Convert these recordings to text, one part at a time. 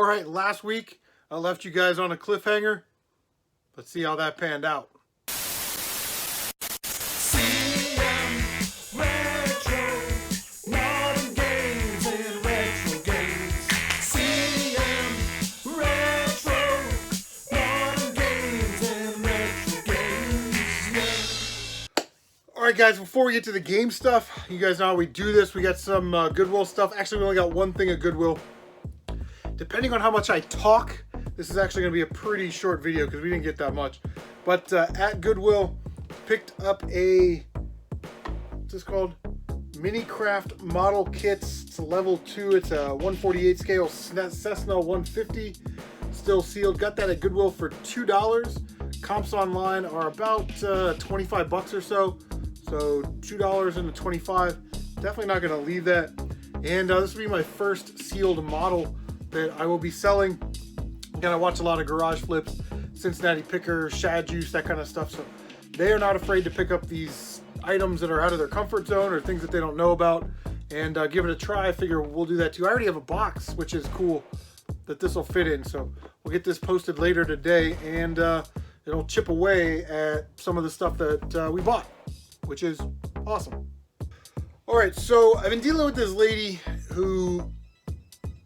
Alright, last week I left you guys on a cliffhanger. Let's see how that panned out. Alright guys, before we get to the game stuff, you guys know how we do this. We got some Goodwill stuff. Actually, we only got one thing of Goodwill. Depending on how much I talk, this is actually going to be a pretty short video because we didn't get that much. But at Goodwill, picked up a, what's this called? Mini-Craft model kits. It's a level 2. It's a 148 scale Cessna 150. Still sealed. Got that at Goodwill for $2. Comps online are about 25 bucks or so. So $2 into 25. Definitely not going to leave that. And this will be my first sealed model that I will be selling. Again, I watch a lot of garage flips, Cincinnati Picker, Shad Juice, that kind of stuff. So they are not afraid to pick up these items that are out of their comfort zone or things that they don't know about and give it a try. I figure we'll do that too. I already have a box, which is cool that this will fit in. So we'll get this posted later today and it'll chip away at some of the stuff that we bought, which is awesome. All right, so I've been dealing with this lady who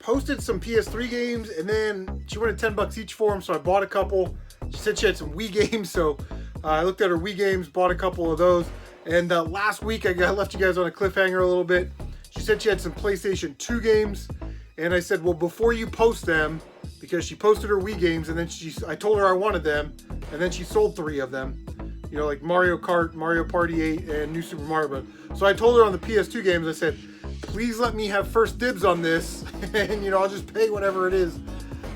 posted some PS3 games and then she wanted 10 bucks each for them, so I bought a couple. She said she had some Wii games, so I looked at her Wii games, bought a couple of those. And last week I left you guys on a cliffhanger a little bit. She said she had some PlayStation 2 games, and I said, well, before you post them, because she posted her Wii games and then I told her I wanted them, and then she sold 3 of them. You know, like Mario Kart, Mario Party 8, and New Super Mario Bros. So I told her on the PS2 games, I said, please let me have first dibs on this, and, you know, I'll just pay whatever it is.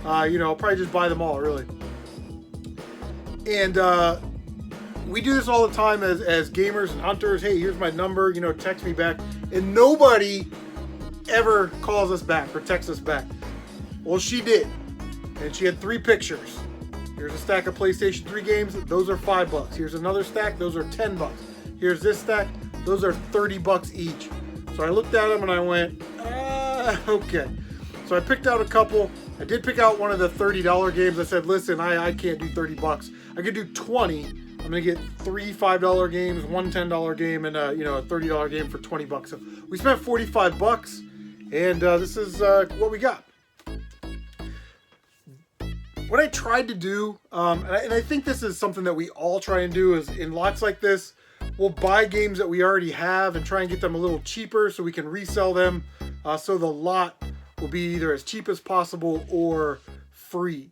You know, I'll probably just buy them all, really. And we do this all the time as gamers and hunters. Hey, here's my number, you know, text me back. And nobody ever calls us back or texts us back. Well, she did. And she had 3 pictures. Here's a stack of PlayStation 3 games. Those are $5. Here's another stack. Those are $10. Here's this stack. Those are $30 each. So I looked at them and I went, okay. So I picked out a couple. I did pick out one of the $30 games. I said, listen, I can't do $30. I could do 20. I'm gonna get 3 $5 games, one $10 game, and you know, a $30 game for 20 bucks. So we spent 45 bucks, and this is what we got. What I tried to do, and I think this is something that we all try and do, is in lots like this, we'll buy games that we already have and try and get them a little cheaper so we can resell them. So the lot will be either as cheap as possible or free.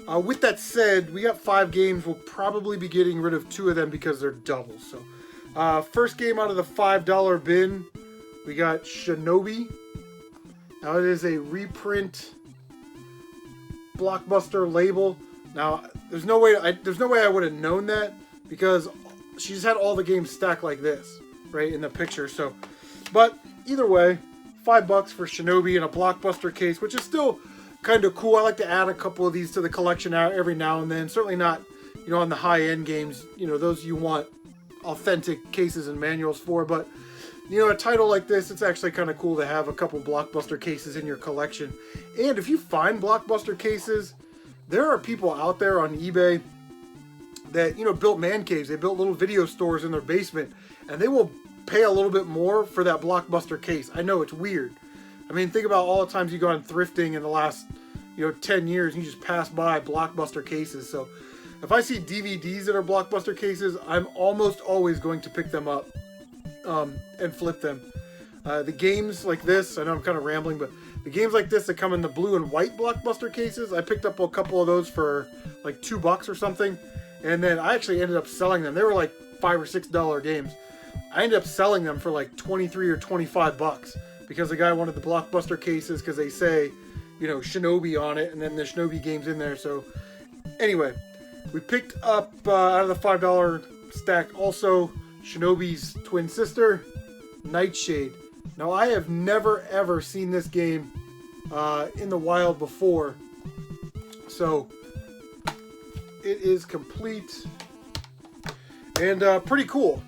With that said, we got 5 games. We'll probably be getting rid of 2 of them because they're doubles. So, first game out of the $5 bin, we got Shinobi. Now it is a reprint Blockbuster label. Now there's no way I would have known that because she just had all the games stacked like this, right, in the picture. So, but either way, $5 for Shinobi in a Blockbuster case, which is still kind of cool. I like to add a couple of these to the collection every now and then. Certainly not, you know, on the high-end games, you know, those you want authentic cases and manuals for. But, you know, a title like this, it's actually kind of cool to have a couple Blockbuster cases in your collection. And if you find Blockbuster cases, there are people out there on eBay that, you know, built man caves. They built little video stores in their basement, and they will pay a little bit more for that Blockbuster case. I know it's weird. I mean, think about all the times you've gone thrifting in the last, you know, 10 years, and you just pass by Blockbuster cases. So if I see DVDs that are Blockbuster cases, I'm almost always going to pick them up and flip them. The games like this, I know I'm kind of rambling, but the games like this that come in the blue and white Blockbuster cases, I picked up a couple of those for like $2 or something. And then I actually ended up selling them. They were like $5 or $6 games. I ended up selling them for like 23 or 25 bucks because the guy wanted the Blockbuster cases because they say, you know, Shinobi on it, and then the Shinobi game's in there. So anyway, we picked up out of the $5 stack also Shinobi's twin sister, Nightshade. Now I have never ever seen this game in the wild before, so it is complete and pretty cool.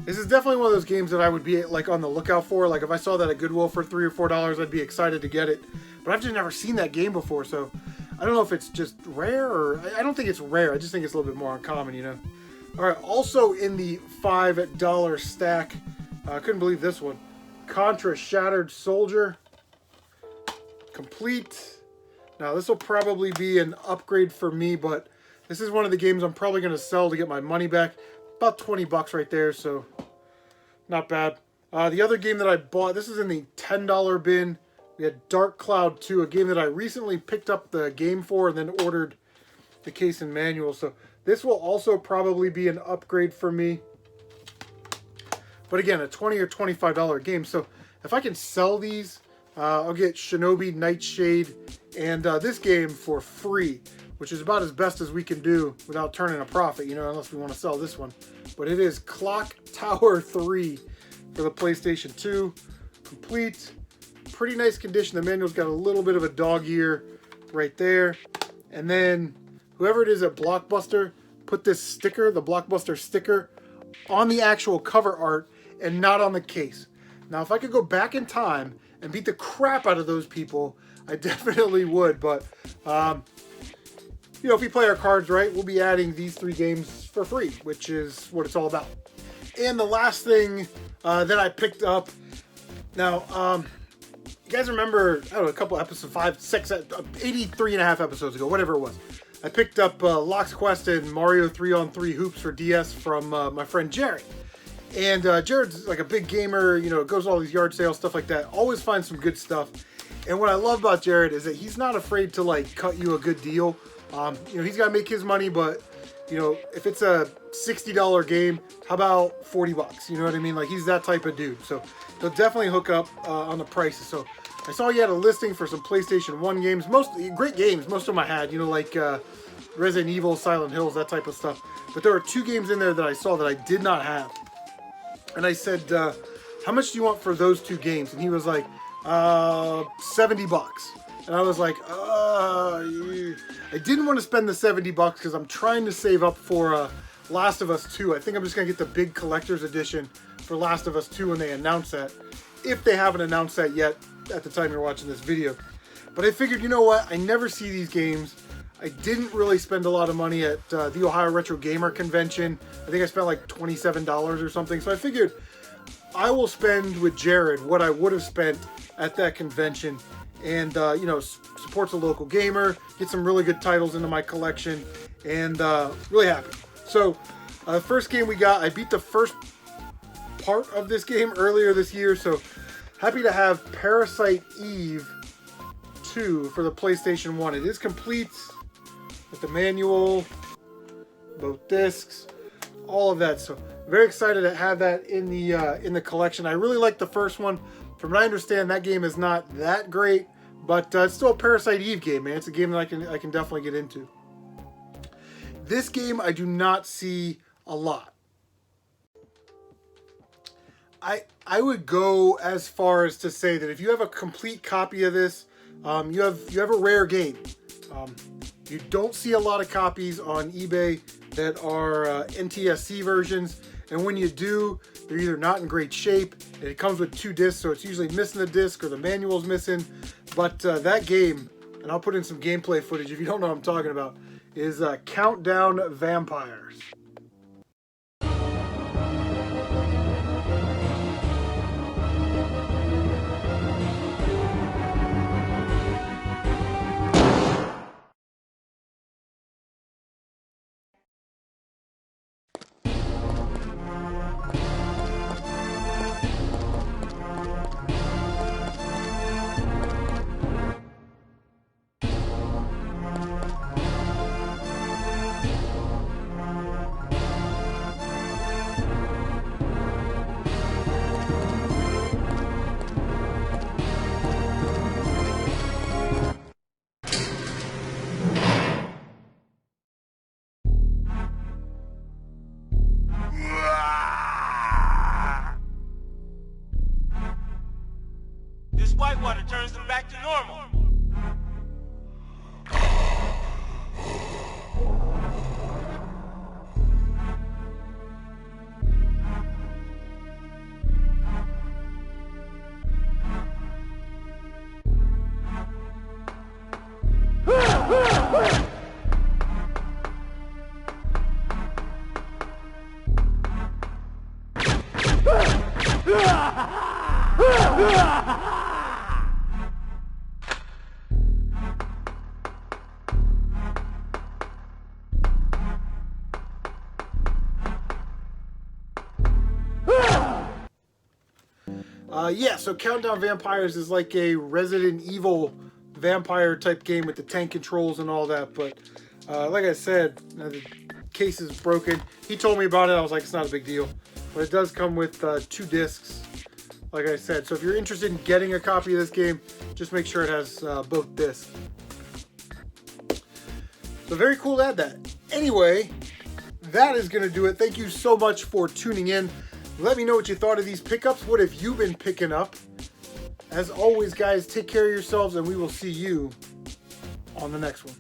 This is definitely one of those games that I would be like on the lookout for. Like if I saw that at Goodwill for $3 or $4, I'd be excited to get it. but I've just never seen that game before, so I don't know if it's just rare or... I don't think it's rare. I just think it's a little bit more uncommon, you know. All right, also in the $5 stack, I couldn't believe this one. Contra Shattered Soldier. Complete. Now, this will probably be an upgrade for me, but this is one of the games I'm probably going to sell to get my money back. About 20 bucks right there, so not bad. The other game that I bought, this is in the $10 bin. We had Dark Cloud 2, a game that I recently picked up the game for and then ordered the case and manual. So this will also probably be an upgrade for me. But again, a $20 or $25 game. So if I can sell these, I'll get Shinobi Nightshade and this game for free, which is about as best as we can do without turning a profit, you know, unless we want to sell this one. But it is Clock Tower 3 for the PlayStation 2. Complete. Pretty nice condition. The manual's got a little bit of a dog ear right there. And then whoever it is at Blockbuster put this sticker, the Blockbuster sticker, on the actual cover art and not on the case. Now, if I could go back in time and beat the crap out of those people, I definitely would. But, you know, if we play our cards right, we'll be adding these 3 games for free, which is what it's all about. And the last thing that I picked up, now, you guys remember, I don't know, a couple episodes, 5, 6, 83 and a half episodes ago, whatever it was. I picked up Lock's Quest and Mario 3-on-3 Hoops for DS from my friend Jared. And Jared's like a big gamer, you know, goes to all these yard sales, stuff like that. Always finds some good stuff. And what I love about Jared is that he's not afraid to like cut you a good deal. You know, he's got to make his money, but you know, if it's a $60 game, how about 40 bucks? You know what I mean? Like, he's that type of dude. So he'll definitely hook up on the prices. So I saw he had a listing for some PlayStation 1 games. Great games. Most of them I had, you know, like Resident Evil, Silent Hills, that type of stuff. But there were 2 games in there that I saw that I did not have. And I said, how much do you want for those 2 games? And he was like, 70 bucks. And I was like, I didn't want to spend the 70 bucks because I'm trying to save up for Last of Us 2. I think I'm just going to get the big collector's edition for Last of Us 2 when they announce that. If they haven't announced that yet at the time you're watching this video. But I figured, you know what? I never see these games. I didn't really spend a lot of money at the Ohio Retro Gamer Convention. I think I spent like $27 or something. So I figured I will spend with Jared what I would have spent at that convention. And, you know, supports a local gamer, get some really good titles into my collection, and really happy. So, the first game we got, I beat the first part of this game earlier this year, so happy to have Parasite Eve 2 for the PlayStation 1. It is complete with the manual, both discs, all of that. So, very excited to have that in the collection. I really like the first one. From what I understand, that game is not that great, but it's still a Parasite Eve game, man. It's a game that I can definitely get into. This game I do not see a lot. I would go as far as to say that if you have a complete copy of this, you have a rare game. You don't see a lot of copies on eBay that are NTSC versions. And when you do, they're either not in great shape, and it comes with 2 discs, so it's usually missing the disc or the manual's missing. But that game, and I'll put in some gameplay footage if you don't know what I'm talking about, is Countdown Vampires. This whitewater turns them back to normal. Yeah, so Countdown Vampires is like a Resident Evil vampire type game with the tank controls and all that. But like I said, the case is broken. He told me about it. I was like, it's not a big deal. But it does come with 2 discs, like I said. So if you're interested in getting a copy of this game, just make sure it has both discs. So very cool to add that. Anyway, that is going to do it. Thank you so much for tuning in. Let me know what you thought of these pickups. What have you been picking up? As always, guys, take care of yourselves, and we will see you on the next one.